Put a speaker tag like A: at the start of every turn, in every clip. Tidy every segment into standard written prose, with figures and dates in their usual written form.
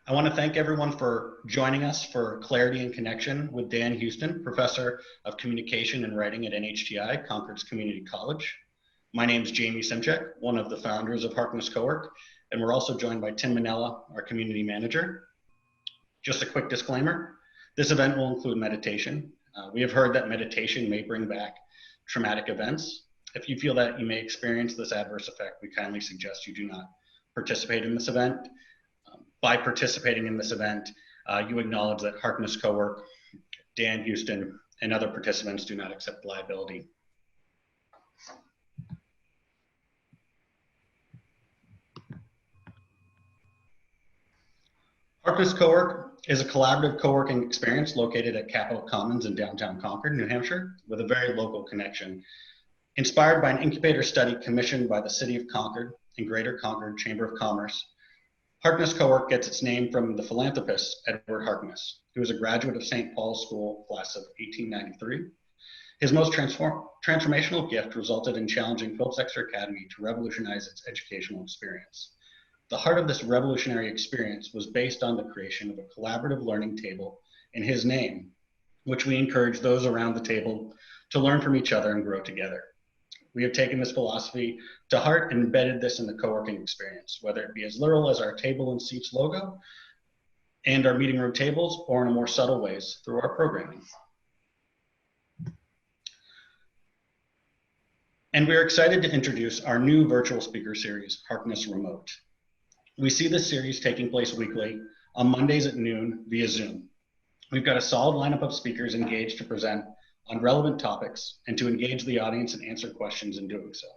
A: I want to thank everyone for joining us for Clarity and Connection with Dan Huston, Professor of Communication and Writing at NHTI, Concord's Community College. My name is Jamie Simchek, one of the founders of Harkness Co-work, and we're also joined by Tim Manella, our community manager. Just a quick disclaimer, this event will include meditation. We have heard that meditation may bring back traumatic events. If you feel that you may experience this adverse effect, we kindly suggest you do not participate in this event. By participating in this event, you acknowledge that Harkness Co-work, Dan Huston, and other participants do not accept liability. Harkness Co-work is a collaborative co-working experience located at Capitol Commons in downtown Concord, New Hampshire, with a very local connection. Inspired by an incubator study commissioned by the City of Concord and Greater Concord Chamber of Commerce, Harkness Co-work gets its name from the philanthropist Edward Harkness, who was a graduate of St. Paul's School class of 1893. His most transformational gift resulted in challenging Phillips Exeter Academy to revolutionize its educational experience. The heart of this revolutionary experience was based on the creation of a collaborative learning table in his name, which we encourage those around the table to learn from each other and grow together. We have taken this philosophy to heart and embedded this in the co-working experience, whether it be as literal as our table and seats logo and our meeting room tables, or in more subtle ways through our programming. And we're excited to introduce our new virtual speaker series, Harkness Remote. We see this series taking place weekly on Mondays at noon via Zoom. We've got a solid lineup of speakers engaged to present on relevant topics and to engage the audience and answer questions in doing so.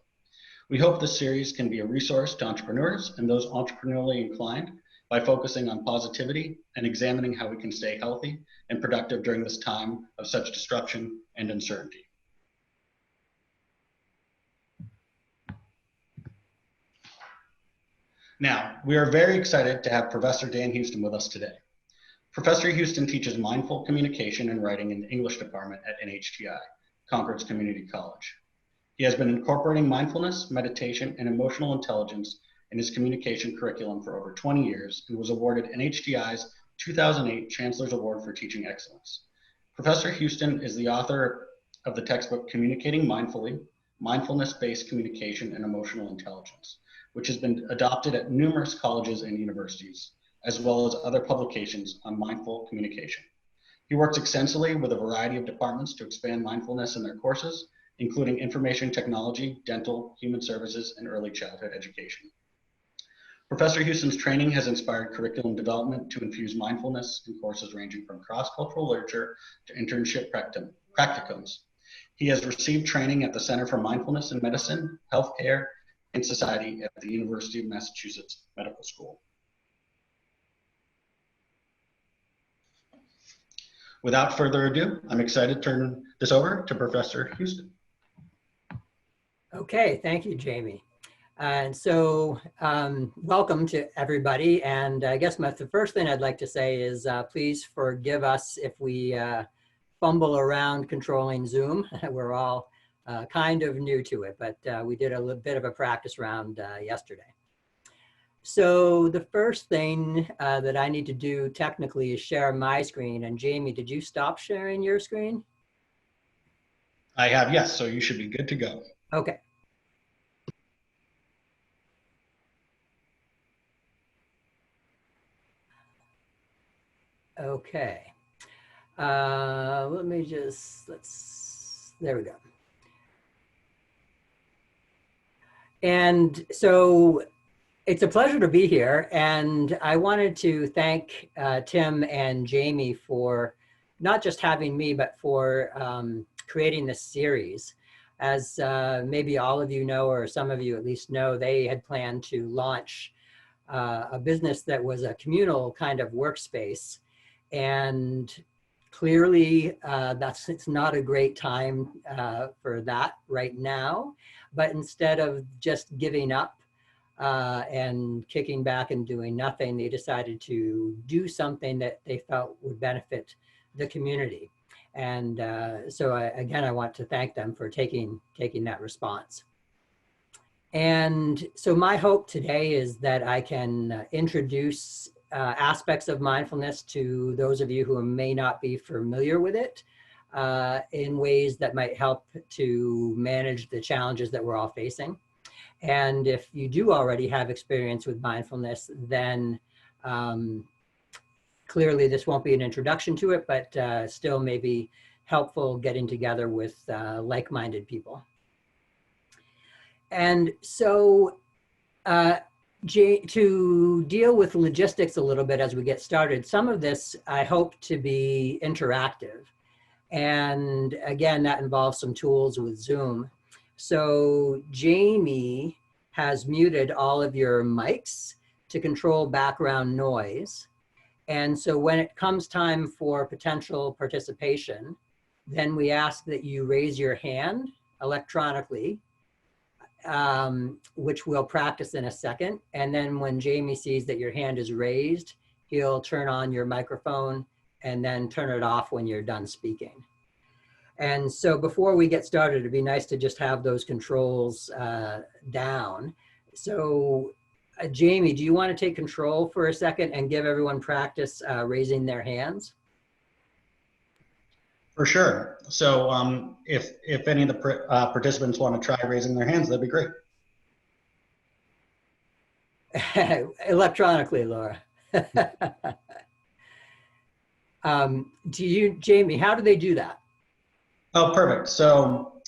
A: We hope this series can be a resource to entrepreneurs and those entrepreneurially inclined by focusing on positivity and examining how we can stay healthy and productive during this time of such disruption and uncertainty. Now, we are very excited to have Professor Dan Huston with us today. Professor Huston teaches mindful communication and writing in the English department at NHTI, Concord's Community College. He has been incorporating mindfulness, meditation, and emotional intelligence in his communication curriculum for over 20 years and was awarded NHTI's 2008 Chancellor's Award for Teaching Excellence. Professor Huston is the author of the textbook Communicating Mindfully, Mindfulness-Based Communication and Emotional Intelligence, which has been adopted at numerous colleges and universities, as well as other publications on mindful communication. He works extensively with a variety of departments to expand mindfulness in their courses, including information technology, dental, human services, and early childhood education. Professor Huston's training has inspired curriculum development to infuse mindfulness in courses ranging from cross-cultural literature to internship practicums. He has received training at the Center for Mindfulness in Medicine, Healthcare, and Society at the University of Massachusetts Medical School. Without further ado, I'm excited to turn this over to Professor Huston.
B: Okay, thank you, Jamie. And so welcome to everybody. And I guess the first thing I'd like to say is please forgive us if we fumble around controlling Zoom. We're all kind of new to it, but we did a little bit of a practice round yesterday. So the first thing that I need to do technically is share my screen. And Jamie, did you stop sharing your screen?
A: I have, yes, so you should be good to go.
B: Okay. Okay. Let me just, there we go. And so it's a pleasure to be here, and I wanted to thank Tim and Jamie for not just having me, but for creating this series. As maybe all of you know, or some of you at least know, they had planned to launch a business that was a communal kind of workspace. And clearly, it's not a great time for that right now. But instead of just giving up and kicking back and doing nothing, they decided to do something that they felt would benefit the community. And so again, I want to thank them for taking that response. And so my hope today is that I can introduce aspects of mindfulness to those of you who may not be familiar with it in ways that might help to manage the challenges that we're all facing. And if you do already have experience with mindfulness, then clearly this won't be an introduction to it, but still may be helpful getting together with like-minded people. And so to deal with logistics a little bit as we get started, some of this I hope to be interactive. And again, that involves some tools with Zoom. So Jamie has muted all of your mics to control background noise. And so when it comes time for potential participation, then we ask that you raise your hand electronically, which we'll practice in a second. And then when Jamie sees that your hand is raised, he'll turn on your microphone and then turn it off when you're done speaking. And so before we get started, it'd be nice to just have those controls down. So Jamie, do you want to take control for a second and give everyone practice raising their hands?
A: For sure. So if any of the participants want to try raising their hands, that'd be great.
B: Electronically, Laura. Jamie, how do they do that?
A: Oh, perfect. So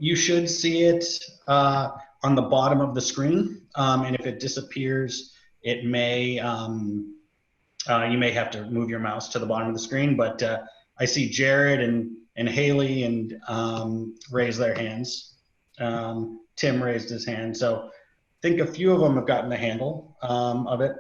A: you should see it on the bottom of the screen. And if it disappears, it may, you may have to move your mouse to the bottom of the screen, but I see Jared and Haley and raise their hands. Tim raised his hand. So I think a few of them have gotten the handle of it.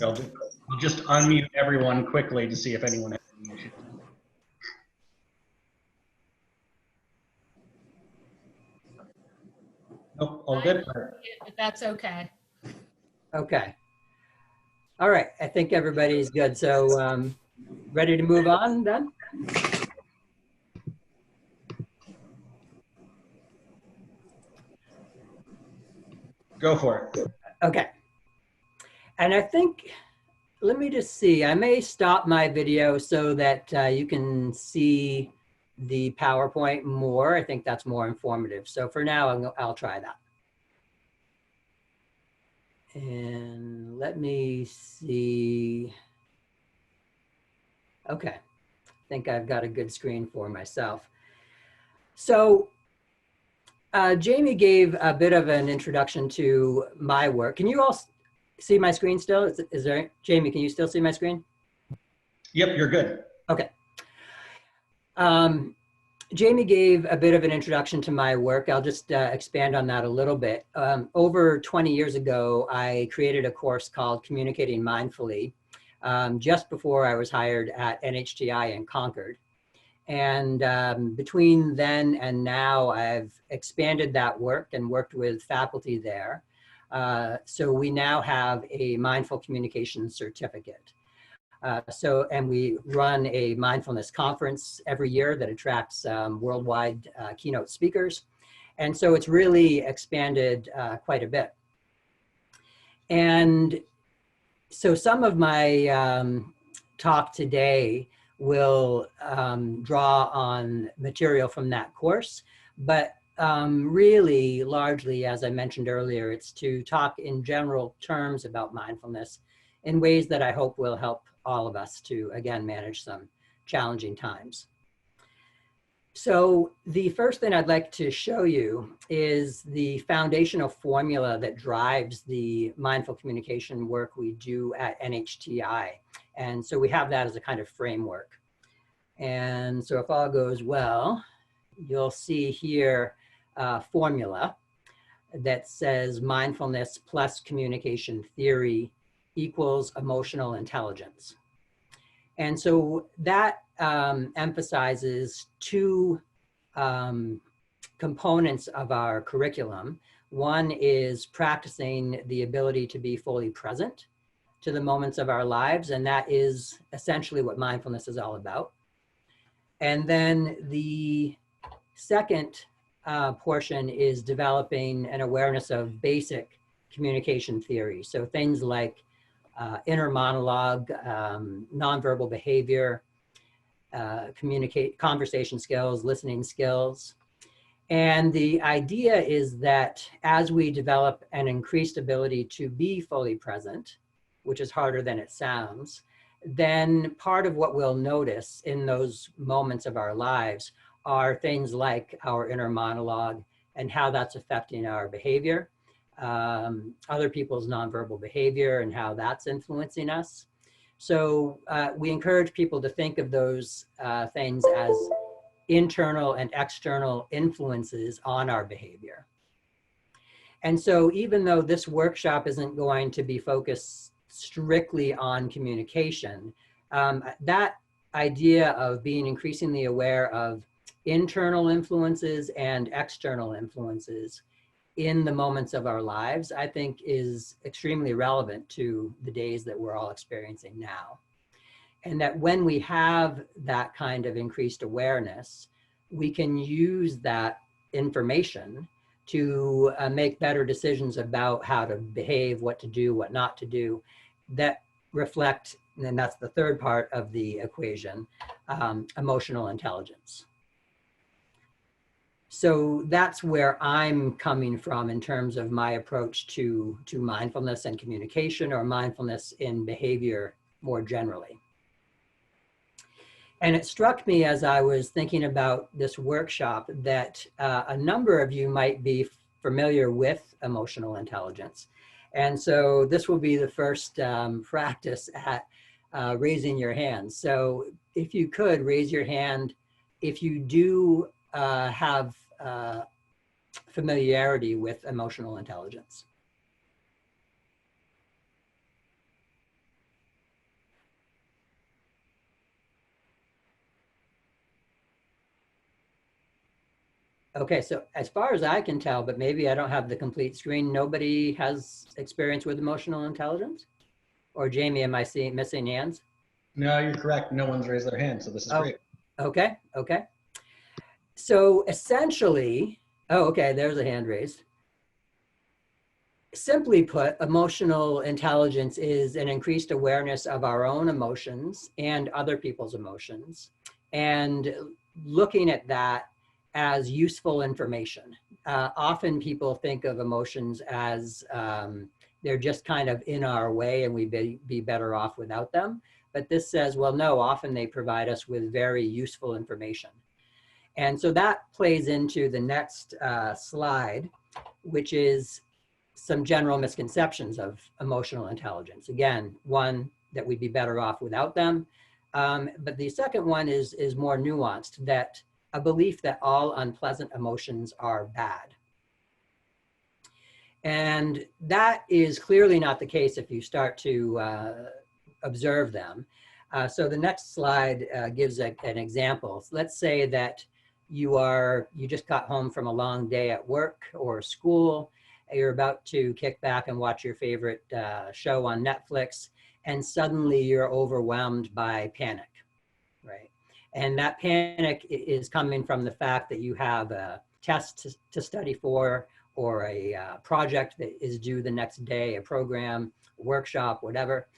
A: I'll just unmute everyone quickly to see if anyone has any issues. Nope, all good.
C: If that's okay.
B: Okay. All right, I think everybody's good. So ready to move on then?
A: Go for it.
B: Okay. And I think, let me just see, I may stop my video so that you can see the PowerPoint more. I think that's more informative. So for now, I'll try that. And let me see. Okay, I think I've got a good screen for myself. So Jamie gave a bit of an introduction to my work. Can you all see my screen still? Is there, Jamie, can you still see my screen?
A: Yep, you're good.
B: Okay. Jamie gave a bit of an introduction to my work. I'll just expand on that a little bit. Over 20 years ago, I created a course called Communicating Mindfully just before I was hired at NHTI in Concord. And between then and now, I've expanded that work and worked with faculty there. So we now have a mindful communication certificate. And we run a mindfulness conference every year that attracts worldwide keynote speakers. And so it's really expanded quite a bit. And so some of my talk today will draw on material from that course, but really largely, as I mentioned earlier, it's to talk in general terms about mindfulness in ways that I hope will help all of us to, again, manage some challenging times. So the first thing I'd like to show you is the foundational formula that drives the mindful communication work we do at NHTI. And so we have that as a kind of framework. And so if all goes well, you'll see here a formula that says mindfulness plus communication theory equals emotional intelligence. And so that emphasizes two components of our curriculum. One is practicing the ability to be fully present to the moments of our lives, and that is essentially what mindfulness is all about. And then the second portion is developing an awareness of basic communication theory. So things like inner monologue, nonverbal behavior, conversation skills, listening skills. And the idea is that as we develop an increased ability to be fully present, which is harder than it sounds, then part of what we'll notice in those moments of our lives are things like our inner monologue and how that's affecting our behavior, other people's nonverbal behavior and how that's influencing us. So we encourage people to think of those things as internal and external influences on our behavior. And so even though this workshop isn't going to be focused strictly on communication, that idea of being increasingly aware of internal influences and external influences in the moments of our lives, I think is extremely relevant to the days that we're all experiencing now. And that when we have that kind of increased awareness, we can use that information to make better decisions about how to behave, what to do, what not to do, that reflect, and that's the third part of the equation, emotional intelligence. So that's where I'm coming from in terms of my approach to mindfulness and communication, or mindfulness in behavior more generally. And it struck me as I was thinking about this workshop that a number of you might be familiar with emotional intelligence. And so this will be the first practice at raising your hand. So if you could raise your hand if you do have familiarity with emotional intelligence. Okay, so as far as I can tell, but maybe I don't have the complete screen, nobody has experience with emotional intelligence? Or Jamie, am I missing hands?
A: No, you're correct. No one's raised their hand, so this is great.
B: Okay, okay. So essentially, oh, okay, there's a hand raised. Simply put, emotional intelligence is an increased awareness of our own emotions and other people's emotions, and looking at that as useful information. Often people think of emotions as they're just kind of in our way and we'd be better off without them. But this says, well, no, often they provide us with very useful information. And so that plays into the next slide, which is some general misconceptions of emotional intelligence. Again, one, that we'd be better off without them. But the second one is more nuanced, that a belief that all unpleasant emotions are bad. And that is clearly not the case if you start to observe them. So the next slide gives an example. So let's say that you just got home from a long day at work or school. You're about to kick back and watch your favorite show on Netflix, and suddenly you're overwhelmed by panic, right? And that panic is coming from the fact that you have a test to study for, or a project that is due the next day, a program, a workshop, whatever.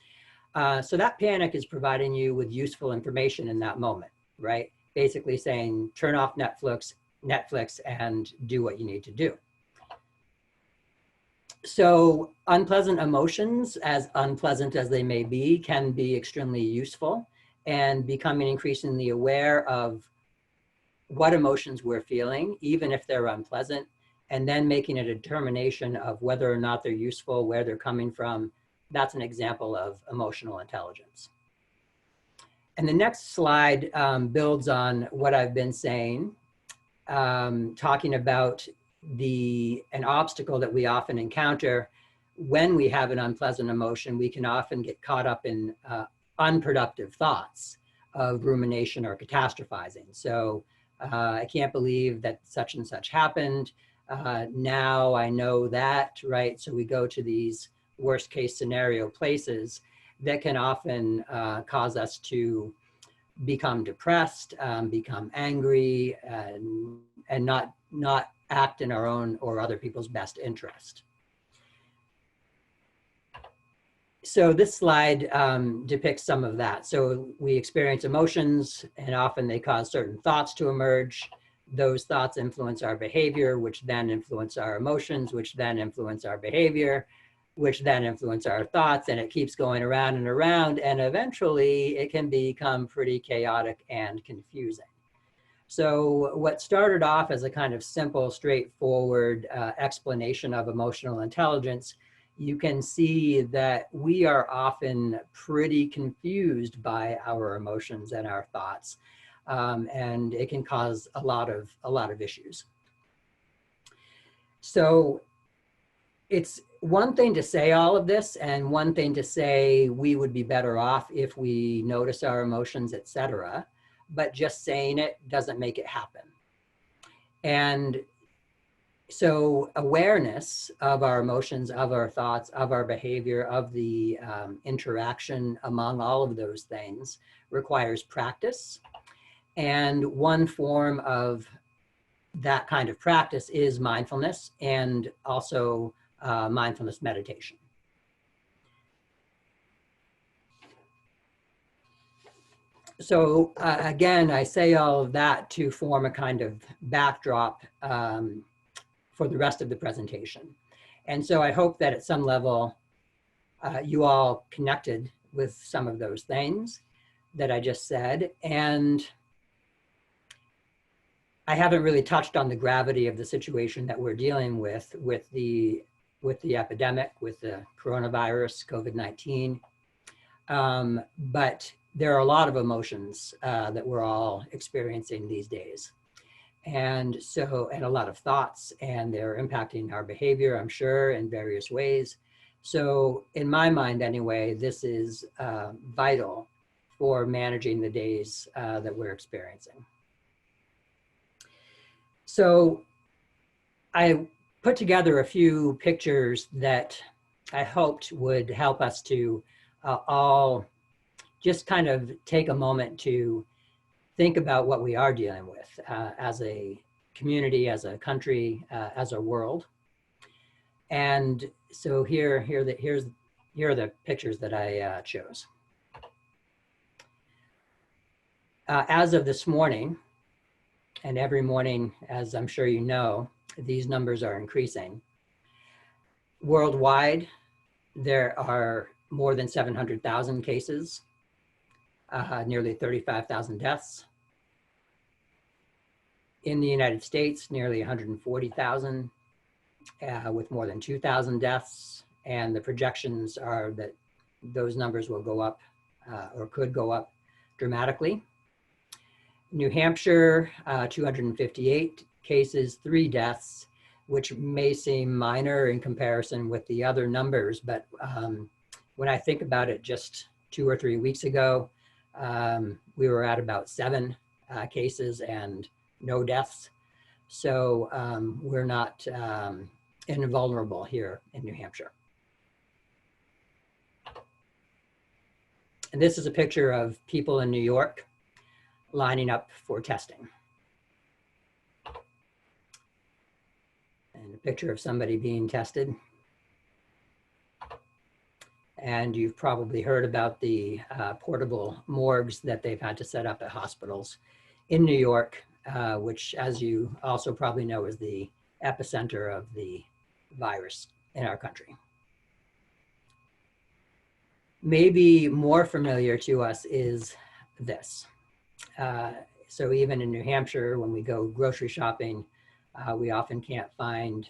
B: So that panic is providing you with useful information in that moment, right? Basically saying, turn off Netflix and do what you need to do. So unpleasant emotions, as unpleasant as they may be, can be extremely useful, and becoming increasingly aware of what emotions we're feeling, even if they're unpleasant, and then making a determination of whether or not they're useful, where they're coming from. That's an example of emotional intelligence. And the next slide builds on what I've been saying, talking about an obstacle that we often encounter when we have an unpleasant emotion. We can often get caught up in unproductive thoughts of rumination or catastrophizing. So I can't believe that such and such happened. Now I know that, right? So we go to these worst case scenario places that can often cause us to become depressed, become angry, and not act in our own or other people's best interest. So this slide depicts some of that. So we experience emotions, and often they cause certain thoughts to emerge. Those thoughts influence our behavior, which then influence our emotions, which then influence our behavior, which then influence our thoughts, and it keeps going around and around, and eventually it can become pretty chaotic and confusing. So what started off as a kind of simple, straightforward explanation of emotional intelligence, you can see that we are often pretty confused by our emotions and our thoughts, and it can cause a lot of issues. So it's one thing to say all of this, and one thing to say we would be better off if we notice our emotions, etc. But just saying it doesn't make it happen. And so awareness of our emotions, of our thoughts, of our behavior, of the interaction among all of those things requires practice. And one form of that kind of practice is mindfulness, and also mindfulness meditation. So again, I say all of that to form a kind of backdrop for the rest of the presentation. And so I hope that at some level, you all connected with some of those things that I just said. And I haven't really touched on the gravity of the situation that we're dealing with the epidemic, with the coronavirus, COVID-19. But there are a lot of emotions that we're all experiencing these days. And so, and a lot of thoughts, and they're impacting our behavior, I'm sure, in various ways. So in my mind anyway, this is vital for managing the days that we're experiencing. So I put together a few pictures that I hoped would help us to all just kind of take a moment to think about what we are dealing with as a community, as a country, as a world. And so here are the pictures that I chose. As of this morning, and every morning, as I'm sure you know, these numbers are increasing. Worldwide, there are more than 700,000 cases, nearly 35,000 deaths. In the United States, nearly 140,000, with more than 2,000 deaths. And the projections are that those numbers will go up or could go up dramatically. New Hampshire, 258 cases, 3 deaths, which may seem minor in comparison with the other numbers, but when I think about it, just 2 or 3 weeks ago, we were at about 7 cases and no deaths. So we're not invulnerable here in New Hampshire. And this is a picture of people in New York lining up for testing. And a picture of somebody being tested. And you've probably heard about the portable morgues that they've had to set up at hospitals in New York, which, as you also probably know, is the epicenter of the virus in our country. Maybe more familiar to us is this. So even in New Hampshire, when we go grocery shopping, we often can't find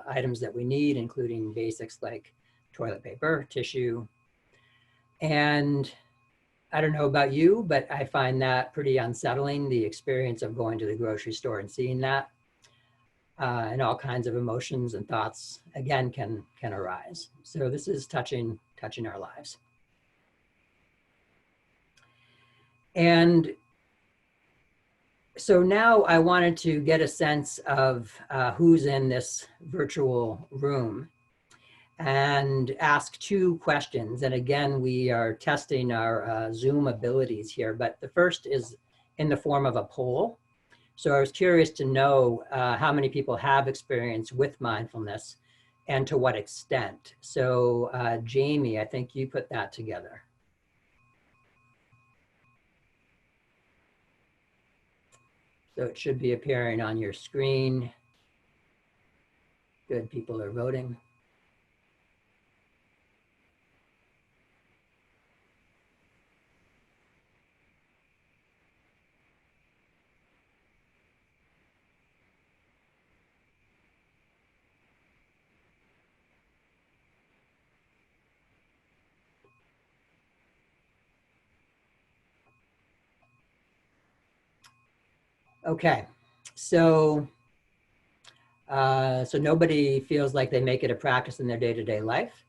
B: items that we need, including basics like toilet paper, tissue. And I don't know about you, but I find that pretty unsettling, the experience of going to the grocery store and seeing that. And all kinds of emotions and thoughts, again, can arise. So this is touching our lives. And So now I wanted to get a sense of who's in this virtual room and ask two questions. And again, we are testing our Zoom abilities here, but the first is in the form of a poll. So I was curious to know how many people have experience with mindfulness and to what extent. So Jamie, I think you put that together. So it should be appearing on your screen. Good, people are voting. Okay, so nobody feels like they make it a practice in their day-to-day life.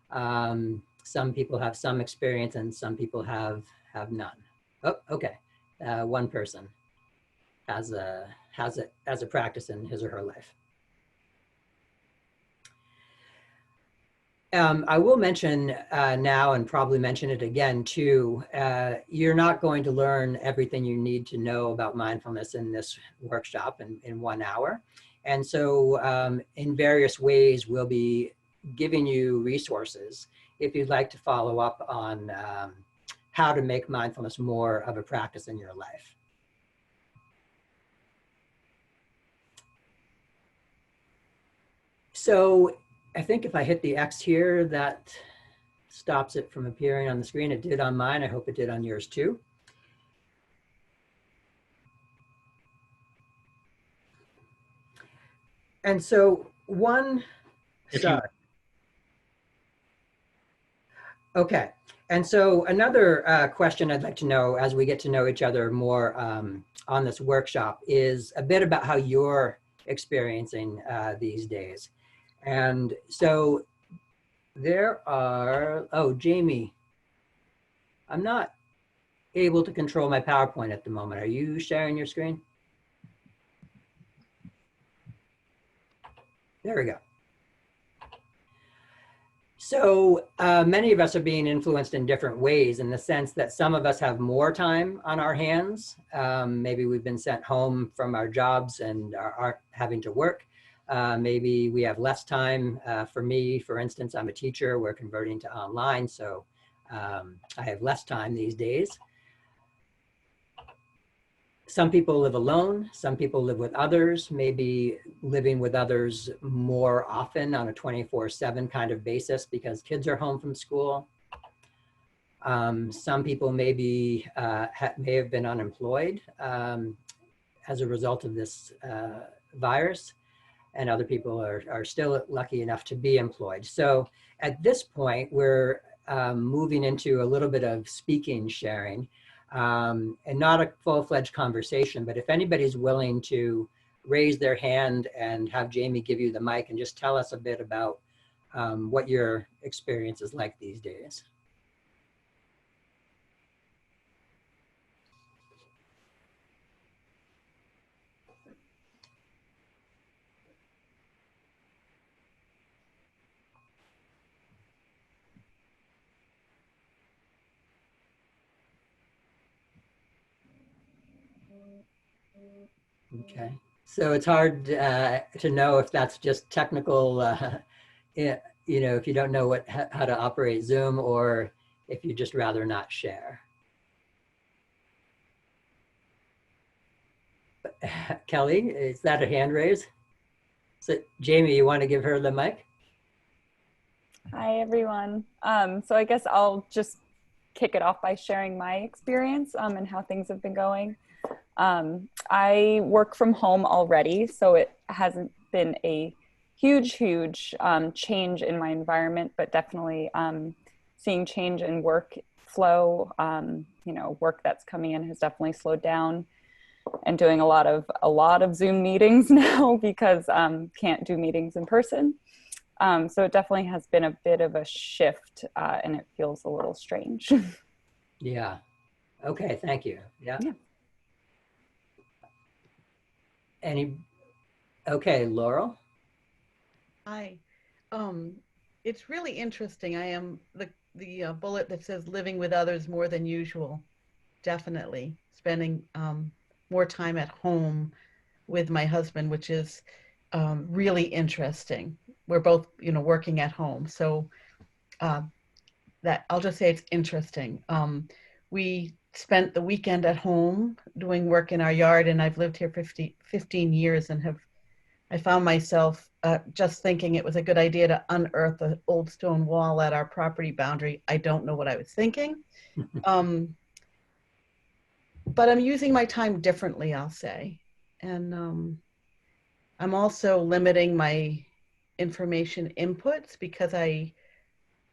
B: Some people have some experience and some people have none. Oh, okay. One person has it as a practice in his or her life. I will mention now, and probably mention it again too, you're not going to learn everything you need to know about mindfulness in this workshop in 1 hour. And so in various ways, we'll be giving you resources if you'd like to follow up on how to make mindfulness more of a practice in your life. So I think if I hit the X here, that stops it from appearing on the screen. It did on mine. I hope it did on yours too. And so sorry. Okay. And so another question I'd like to know as we get to know each other more on this workshop is a bit about how you're experiencing these days. And so there are, oh, Jamie, I'm not able to control my PowerPoint at the moment. Are you sharing your screen? There we go. So many of us are being influenced in different ways in the sense that some of us have more time on our hands. Maybe we've been sent home from our jobs and aren't having to work. Maybe we have less time. For me, for instance, I'm a teacher. We're converting to online, so I have less time these days. Some people live alone, some people live with others, maybe living with others more often on a 24/7 kind of basis because kids are home from school. Some people maybe may have been unemployed as a result of this virus, and other people are still lucky enough to be employed. So at this point, we're moving into a little bit of speaking sharing. And not a full-fledged conversation, but if anybody's willing to raise their hand and have Jamie give you the mic and just tell us a bit about what your experience is like these days. Okay, so it's hard to know if that's just technical, you know, if you don't know how to operate Zoom or if you just rather not share. Kelly, is that a hand raise? So Jamie, you want to give her the mic?
C: Hi, everyone. So I guess I'll just kick it off by sharing my experience and how things have been going. I work from home already, so it hasn't been a huge change in my environment, but definitely seeing change in workflow. You know, work that's coming in has definitely slowed down, and doing a lot of Zoom meetings now because can't do meetings in person. So it definitely has been a bit of a shift, and it feels a little strange.
B: Yeah. Okay, thank you. Yeah. Any, okay, Laurel?
D: Hi. It's really interesting. I am the bullet that says living with others more than usual. Definitely spending more time at home with my husband, which is really interesting. We're both, working at home, so that I'll just say it's interesting. We spent the weekend at home doing work in our yard, and I've lived here 15 years and I found myself just thinking it was a good idea to unearth an old stone wall at our property boundary. I don't know what I was thinking. But I'm using my time differently, I'll say. And I'm also limiting my information inputs because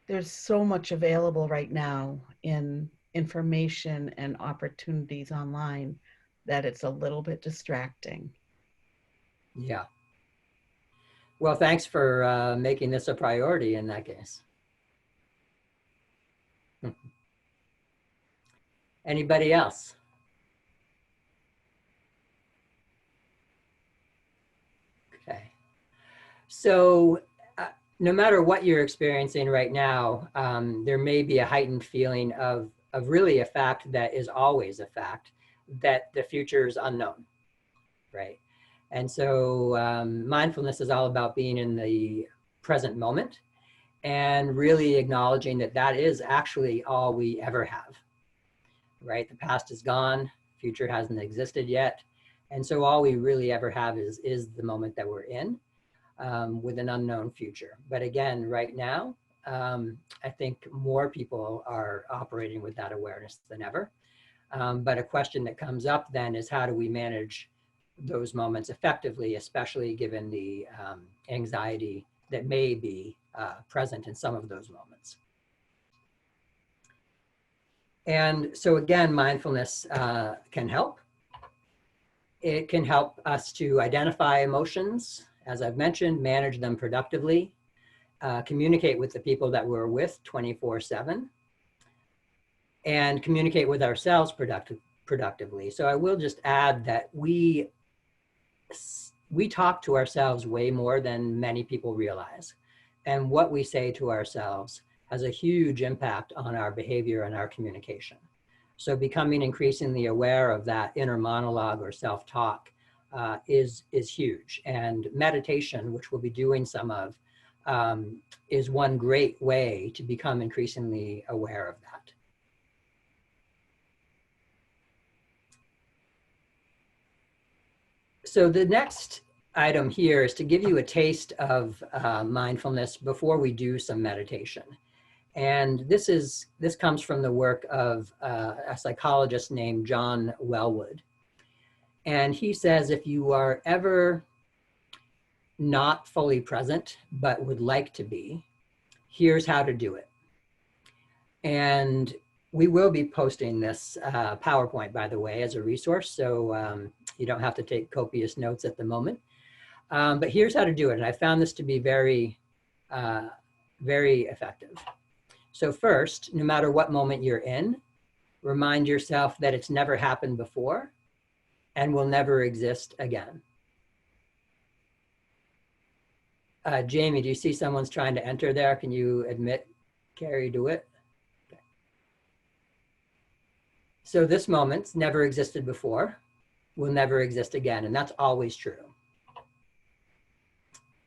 D: there's so much available right now in information and opportunities online that it's a little bit distracting.
B: Yeah. Well, thanks for making this a priority in that case. Anybody else? Okay. So no matter what you're experiencing right now, there may be a heightened feeling of really a fact that is always a fact, that the future is unknown, right? And so mindfulness is all about being in the present moment and really acknowledging that that is actually all we ever have, right? The past is gone, future hasn't existed yet. And so all we really ever have is the moment that we're in with an unknown future. But again, right now, I think more people are operating with that awareness than ever. But a question that comes up then is, how do we manage those moments effectively, especially given the anxiety that may be present in some of those moments. And so again, mindfulness can help. It can help us to identify emotions, as I've mentioned, manage them productively, communicate with the people that we're with 24/7, and communicate with ourselves productively. So I will just add that we talk to ourselves way more than many people realize. And what we say to ourselves has a huge impact on our behavior and our communication. So becoming increasingly aware of that inner monologue or self-talk is huge. And meditation, which we'll be doing some of, is one great way to become increasingly aware of that. So the next item here is to give you a taste of mindfulness before we do some meditation. And this comes from the work of a psychologist named John Wellwood. And he says, if you are ever not fully present, but would like to be, here's how to do it. And we will be posting this PowerPoint, by the way, as a resource. So you don't have to take copious notes at the moment. But here's how to do it. And I found this to be very, very effective. So first, no matter what moment you're in, remind yourself that it's never happened before and will never exist again. Jamie, do you see someone's trying to enter there? Can you admit Carrie DeWitt? Okay. So this moment's never existed before, will never exist again, and that's always true.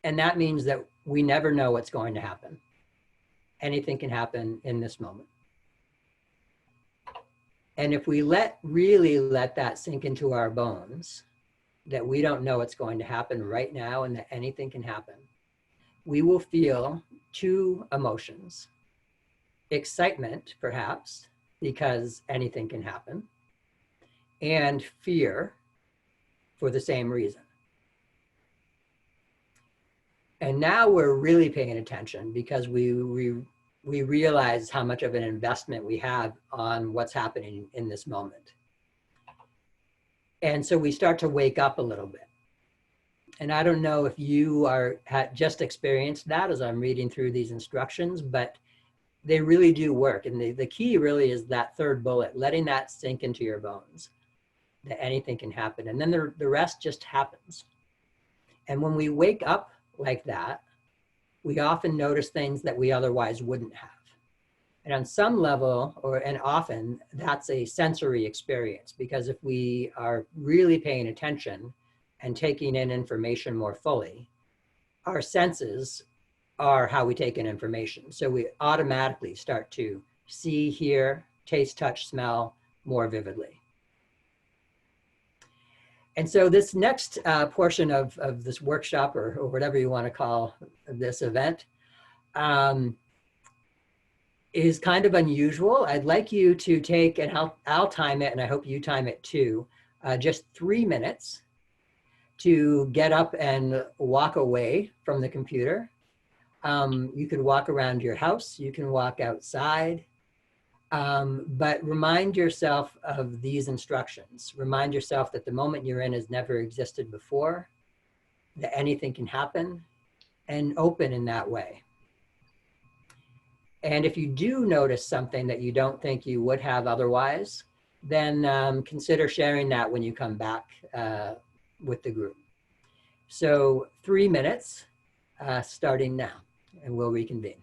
B: And that means that we never know what's going to happen. Anything can happen in this moment. And if we really let that sink into our bones, that we don't know what's going to happen right now and that anything can happen, we will feel two emotions. Excitement, perhaps, because anything can happen, and fear for the same reason. And now we're really paying attention because we realize how much of an investment we have on what's happening in this moment. And so we start to wake up a little bit. And I don't know if you had just experienced that as I'm reading through these instructions, but they really do work. And the key really is that third bullet, letting that sink into your bones. that anything can happen. And then the rest just happens. And when we wake up like that, we often notice things that we otherwise wouldn't have. And on some level, and often, that's a sensory experience, because if we are really paying attention and taking in information more fully, our senses are how we take in information. So we automatically start to see, hear, taste, touch, smell more vividly. And so this next portion of this workshop, or whatever you want to call this event, is kind of unusual. I'd like you to take, and I'll time it, and I hope you time it too, just 3 minutes to get up and walk away from the computer. You can walk around your house, you can walk outside, but remind yourself of these instructions. Remind yourself that the moment you're in has never existed before, that anything can happen, and open in that way. And if you do notice something that you don't think you would have otherwise, then consider sharing that when you come back with the group. So 3 minutes starting now, and we'll reconvene.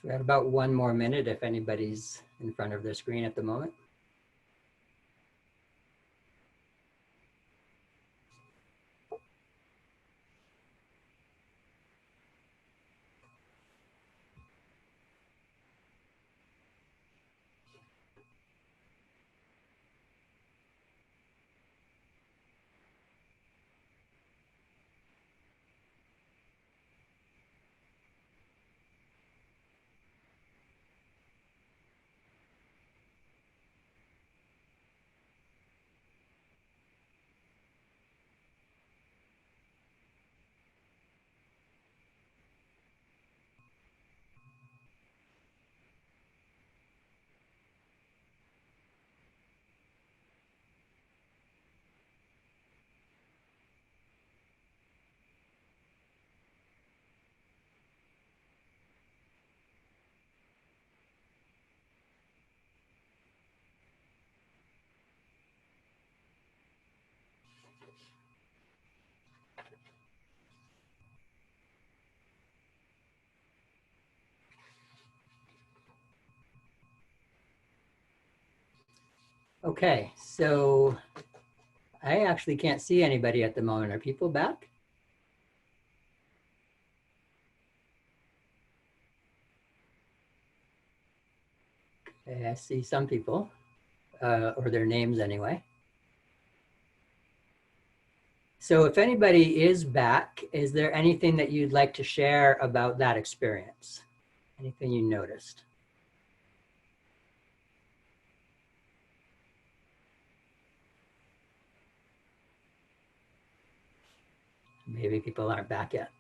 B: We have about 1 more minute if anybody's in front of their screen at the moment. Okay, so I actually can't see anybody at the moment. Are people back? Okay, I see some people, or their names anyway. So if anybody is back, is there anything that you'd like to share about that experience? Anything you noticed? Maybe people aren't back yet.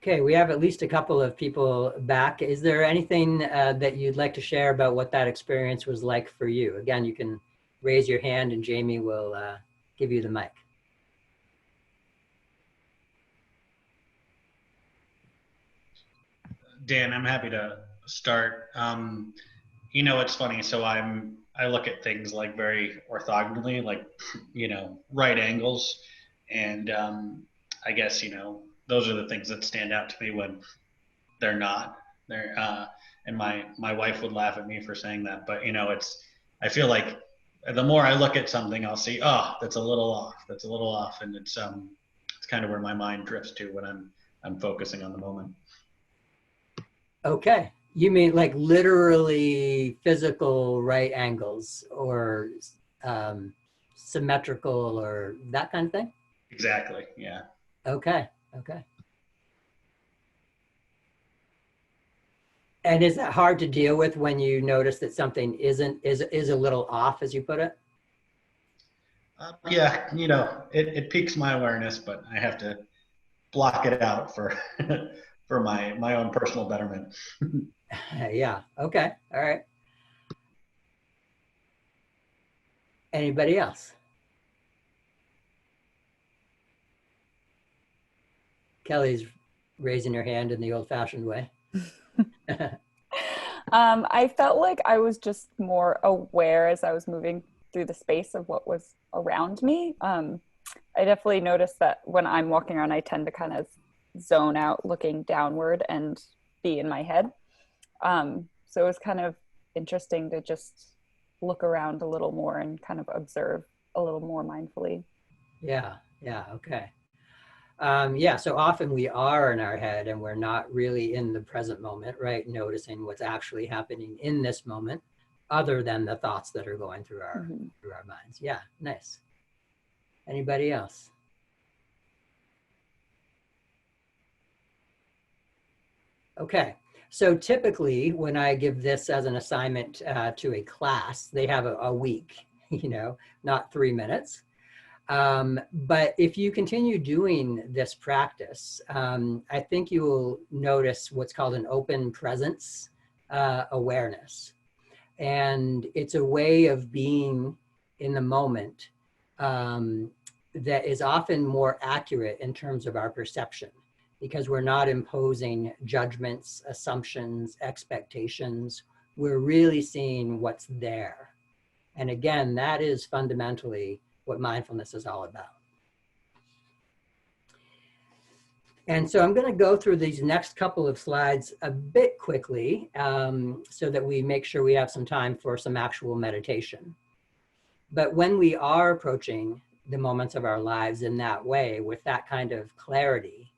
B: Okay, we have at least a couple of people back. Is there anything that you'd like to share about what that experience was like for you? Again, you can raise your hand and Jamie will give you the mic.
A: Dan, I'm happy to start. You know, it's funny. So I look at things like very orthogonally, like, you know, right angles. And I guess, you know, those are the things that stand out to me when they're not. And my wife would laugh at me for saying that. But, you know, I feel like the more I look at something, I'll see, oh, that's a little off. That's a little off. And it's kind of where my mind drifts to when I'm focusing on the moment.
B: Okay, you mean like literally physical right angles or symmetrical or that kind of thing?
A: Exactly, yeah.
B: Okay, okay. And is that hard to deal with when you notice that something is a little off, as you put it?
A: Yeah, you know, it piques my awareness, but I have to block it out for for my own personal betterment.
B: Yeah, okay, all right. Anybody else? Kelly's raising her hand in the old-fashioned way.
C: I felt like I was just more aware as I was moving through the space of what was around me. I definitely noticed that when I'm walking around, I tend to kind of zone out looking downward and be in my head. So it was kind of interesting to just look around a little more and kind of observe a little more mindfully.
B: Yeah, okay. Yeah, so often we are in our head and we're not really in the present moment, right? Noticing what's actually happening in this moment, other than the thoughts that are going through our minds. Yeah, nice. Anybody else? Okay, so typically when I give this as an assignment to a class, they have a week, you know, not 3 minutes. But if you continue doing this practice, I think you will notice what's called an open presence awareness. And it's a way of being in the moment that is often more accurate in terms of our perception, because we're not imposing judgments, assumptions, expectations. We're really seeing what's there. And again, that is fundamentally what mindfulness is all about. And so I'm going to go through these next couple of slides a bit quickly so that we make sure we have some time for some actual meditation. But when we are approaching the moments of our lives in that way, with that kind of clarity,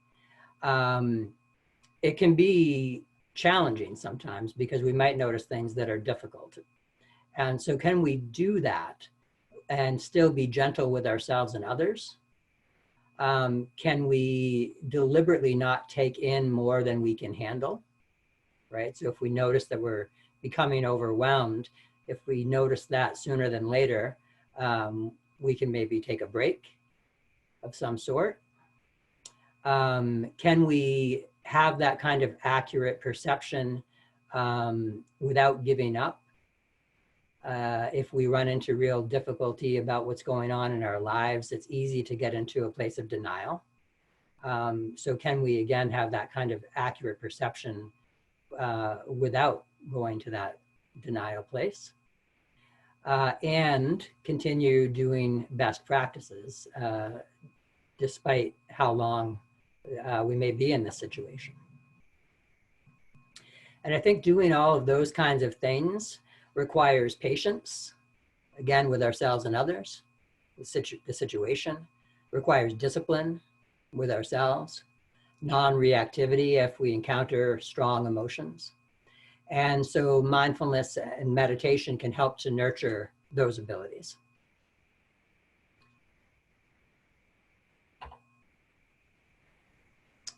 B: it can be challenging sometimes because we might notice things that are difficult. And so can we do that and still be gentle with ourselves and others? Can we deliberately not take in more than we can handle, right? So if we notice that we're becoming overwhelmed, if we notice that sooner than later, we can maybe take a break of some sort. Can we have that kind of accurate perception without giving up? If we run into real difficulty about what's going on in our lives, it's easy to get into a place of denial. So can we, again, have that kind of accurate perception without going to that denial place? And continue doing best practices despite how long we may be in this situation. And I think doing all of those kinds of things requires patience, again, with ourselves and others. the situation, requires discipline with ourselves, non-reactivity if we encounter strong emotions. And so mindfulness and meditation can help to nurture those abilities.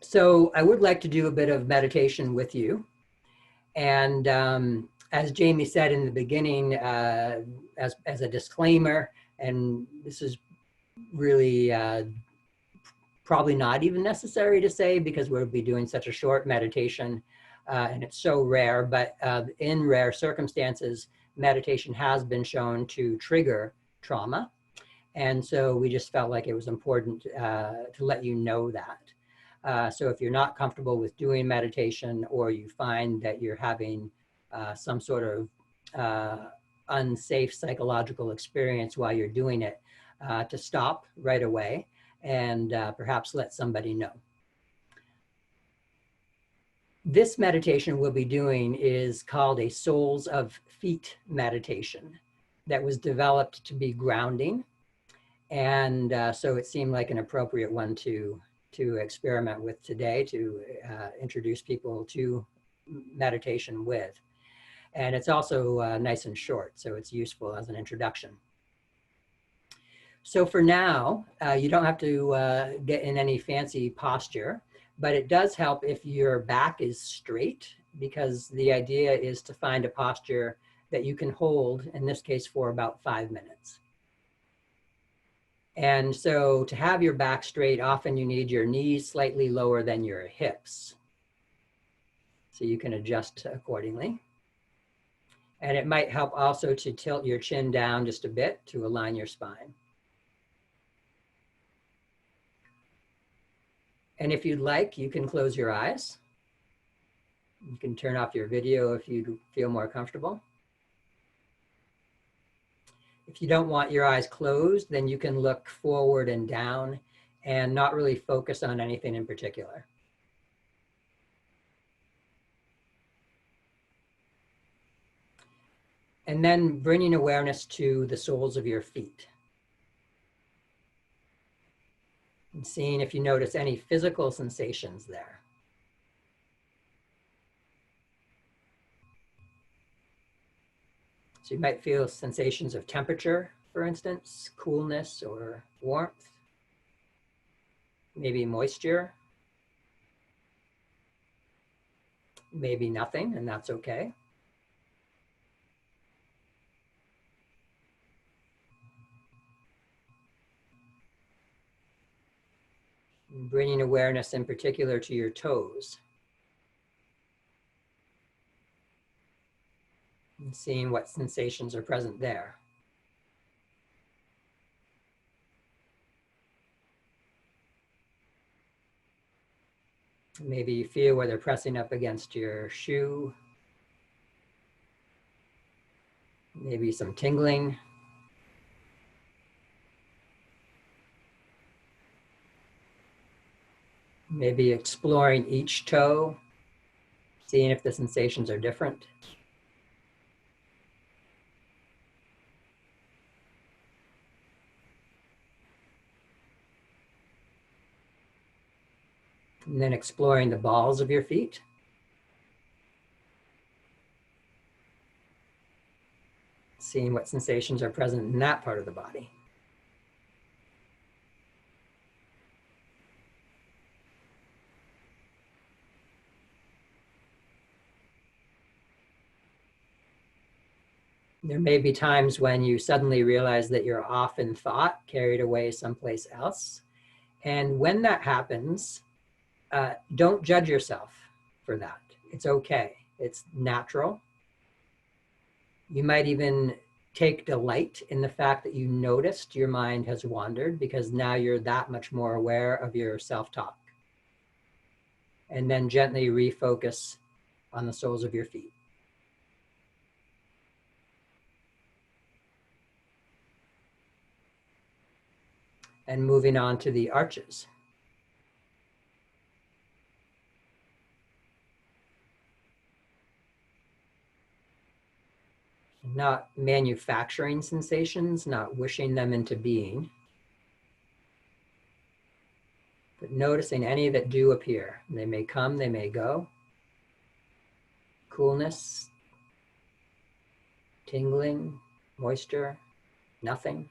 B: So I would like to do a bit of meditation with you. And as Jamie said in the beginning, as a disclaimer, and this is really probably not even necessary to say because we'll be doing such a short meditation and it's so rare, but in rare circumstances, meditation has been shown to trigger trauma. And so we just felt like it was important to let you know that. So if you're not comfortable with doing meditation or you find that you're having some sort of unsafe psychological experience while you're doing it, to stop right away and perhaps let somebody know. This meditation we'll be doing is called a Soles of Feet meditation that was developed to be grounding. And so it seemed like an appropriate one to experiment with today, to introduce people to meditation with. And it's also nice and short, so it's useful as an introduction. So for now, you don't have to get in any fancy posture, but it does help if your back is straight, because the idea is to find a posture that you can hold, in this case, for about 5 minutes. And so to have your back straight, often you need your knees slightly lower than your hips. So you can adjust accordingly. And it might help also to tilt your chin down just a bit to align your spine. And if you'd like, you can close your eyes. You can turn off your video if you feel more comfortable. If you don't want your eyes closed, then you can look forward and down and not really focus on anything in particular. And then bringing awareness to the soles of your feet. And seeing if you notice any physical sensations there. So you might feel sensations of temperature, for instance, coolness or warmth, maybe moisture, maybe nothing, and that's okay. Bringing awareness in particular to your toes. And seeing what sensations are present there. Maybe you feel where they're pressing up against your shoe. Maybe some tingling. Maybe exploring each toe, seeing if the sensations are different. And then exploring the balls of your feet. Seeing what sensations are present in that part of the body. There may be times when you suddenly realize that you're off in thought, carried away someplace else. And when that happens, don't judge yourself for that. It's okay. It's natural. You might even take delight in the fact that you noticed your mind has wandered, because now you're that much more aware of your self-talk. And then gently refocus on the soles of your feet. And moving on to the arches. And not manufacturing sensations, not wishing them into being, but noticing any that do appear. They may come, they may go. Coolness, tingling, moisture, nothing.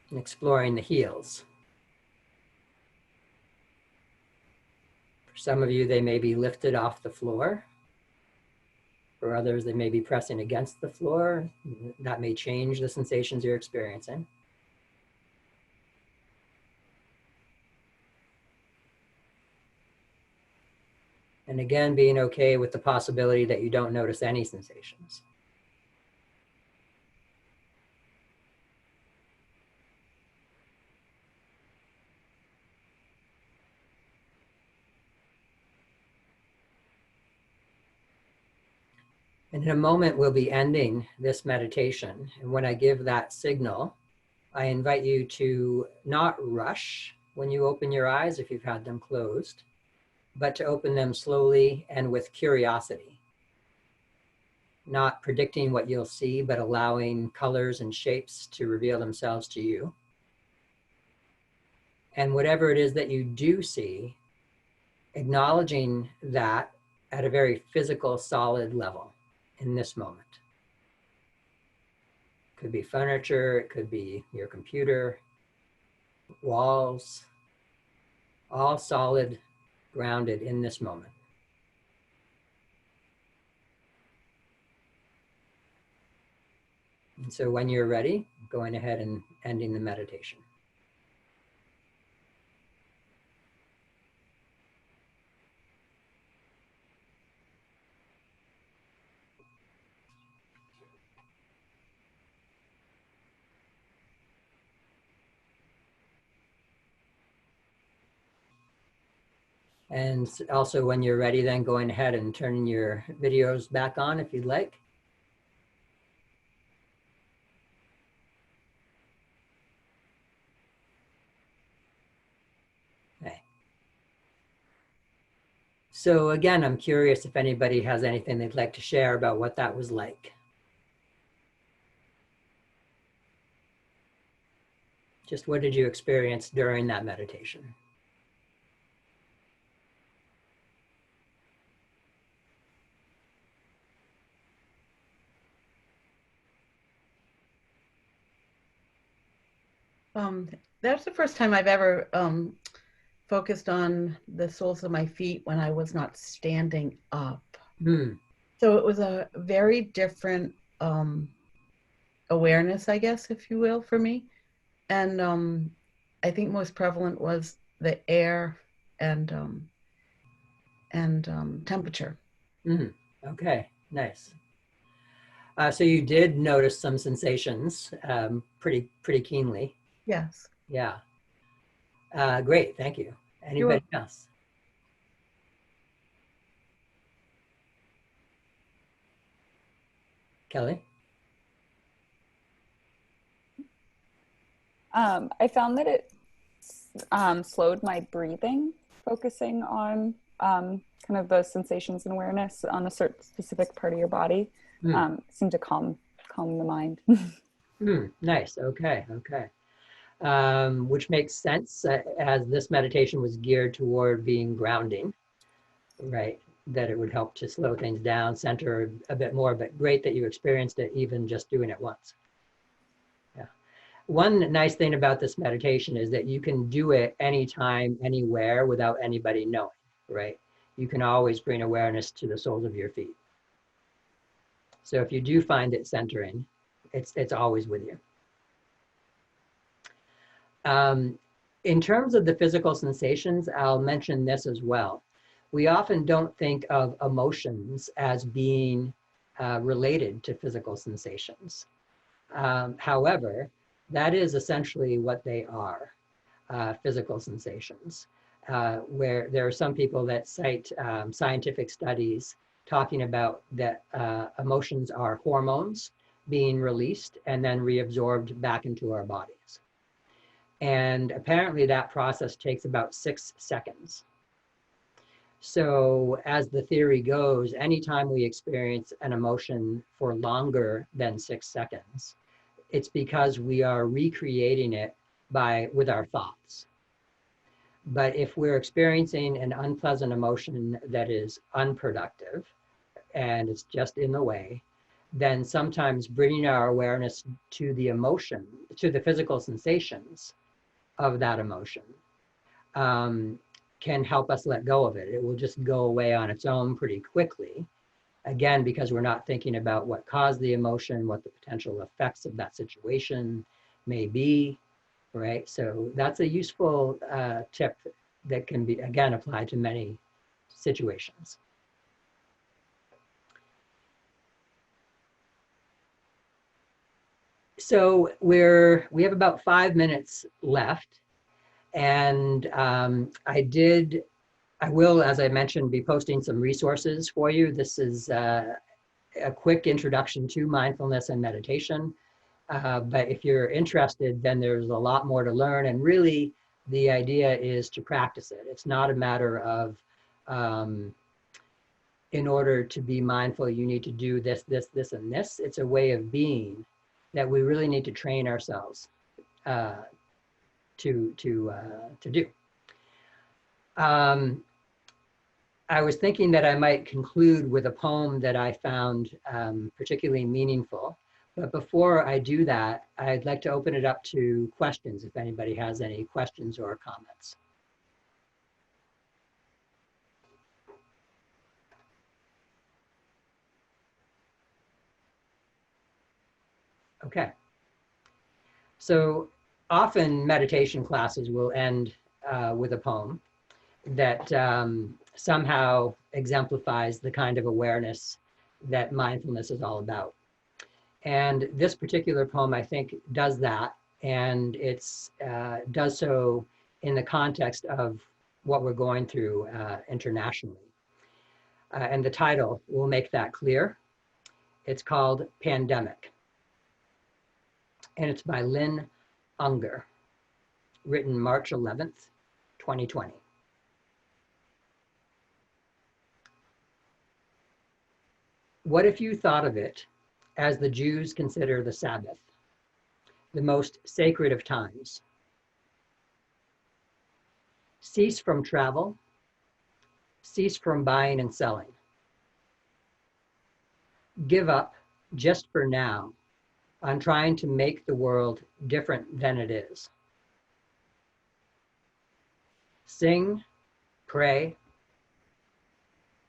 B: And exploring the heels. For some of you, they may be lifted off the floor. For others, they may be pressing against the floor. That may change the sensations you're experiencing. And again, being okay with the possibility that you don't notice any sensations. And in a moment, we'll be ending this meditation. And when I give that signal, I invite you to not rush when you open your eyes if you've had them closed, but to open them slowly and with curiosity. Not predicting what you'll see, but allowing colors and shapes to reveal themselves to you. And whatever it is that you do see, acknowledging that at a very physical, solid level in this moment. Could be furniture, it could be your computer, walls, all solid, grounded in this moment. And so when you're ready, going ahead and ending the meditation. And also when you're ready, then going ahead and turning your videos back on if you'd like. Okay. So again, I'm curious if anybody has anything they'd like to share about what that was like. Just what did you experience during that meditation?
D: That's the first time I've ever focused on the soles of my feet when I was not standing up. So it was a very different awareness, I guess, if you will, for me. And I think most prevalent was the air and temperature.
B: Okay, nice. So you did notice some sensations pretty keenly.
D: Yes.
B: Yeah. Great, thank you. Anybody else? Kelly?
C: I found that it slowed my breathing, focusing on kind of those sensations and awareness on a certain specific part of your body. Seemed to calm the mind.
B: Nice, okay. Which makes sense as this meditation was geared toward being grounding, right? That it would help to slow things down, center a bit more, but great that you experienced it even just doing it once. Yeah. One nice thing about this meditation is that you can do it anytime, anywhere without anybody knowing, right? You can always bring awareness to the soles of your feet. So if you do find it centering, it's always with you. In terms of the physical sensations, I'll mention this as well. We often don't think of emotions as being related to physical sensations. However, that is essentially what they are, physical sensations, where there are some people that cite scientific studies talking about that emotions are hormones being released and then reabsorbed back into our bodies. And apparently that process takes about 6 seconds. So as the theory goes, anytime we experience an emotion for longer than 6 seconds, it's because we are recreating it with our thoughts. But if we're experiencing an unpleasant emotion that is unproductive and it's just in the way, then sometimes bringing our awareness to the emotion, to the physical sensations of that emotion, can help us let go of it. It will just go away on its own pretty quickly. Again, because we're not thinking about what caused the emotion, what the potential effects of that situation may be, right? So that's a useful tip that can be, again, applied to many situations. So we have about 5 minutes left. And I will, as I mentioned, be posting some resources for you. This is a quick introduction to mindfulness and meditation. But if you're interested, then there's a lot more to learn. And really, the idea is to practice it. It's not a matter of, in order to be mindful, you need to do this, this, this, and this. It's a way of being that we really need to train ourselves to do. I was thinking that I might conclude with a poem that I found particularly meaningful. But before I do that, I'd like to open it up to questions if anybody has any questions or comments. Okay. So often meditation classes will end with a poem that somehow exemplifies the kind of awareness that mindfulness is all about. And this particular poem, I think, does that. And it's does so in the context of what we're going through internationally. And the title will make that clear. It's called Pandemic. And it's by Lynn Unger, written March 11th, 2020. What if you thought of it as the Jews consider the Sabbath, the most sacred of times? Cease from travel, cease from buying and selling. Give up, just for now, on trying to make the world different than it is. Sing, pray,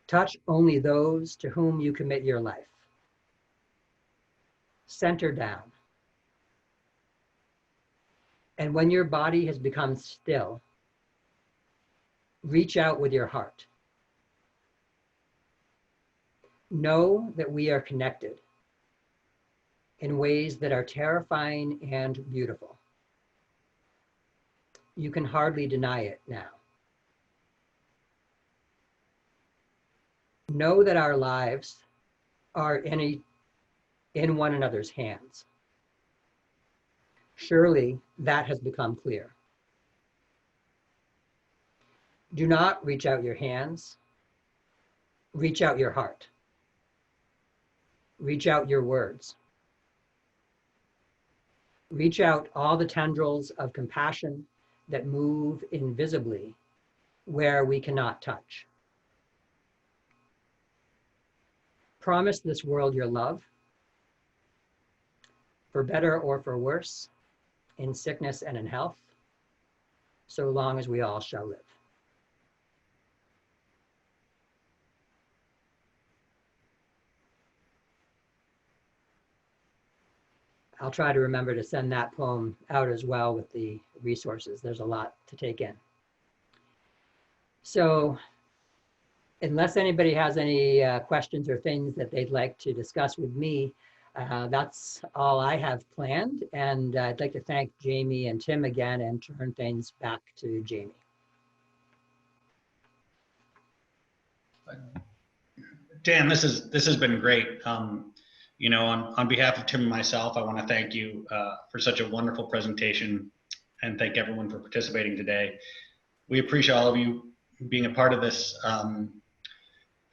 B: touch only those to whom you commit your life. Center down. And when your body has become still, reach out with your heart. Know that we are connected in ways that are terrifying and beautiful. You can hardly deny it now. Know that our lives are in one another's hands. Surely that has become clear. Do not reach out your hands. Reach out your heart. Reach out your words. Reach out all the tendrils of compassion that move invisibly where we cannot touch. Promise this world your love, for better or for worse, in sickness and in health, so long as we all shall live. I'll try to remember to send that poem out as well with the resources. There's a lot to take in. So unless anybody has any questions or things that they'd like to discuss with me, that's all I have planned. And I'd like to thank Jamie and Tim again and turn things back to Jamie.
A: Dan, this has been great. You know, on behalf of Tim and myself, I want to thank you for such a wonderful presentation and thank everyone for participating today. We appreciate all of you being a part of this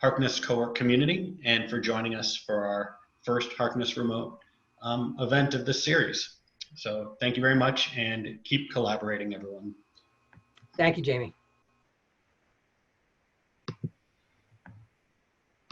A: Harkness cohort community and for joining us for our first Harkness remote event of this series. So thank you very much and keep collaborating, everyone.
B: Thank you, Jamie.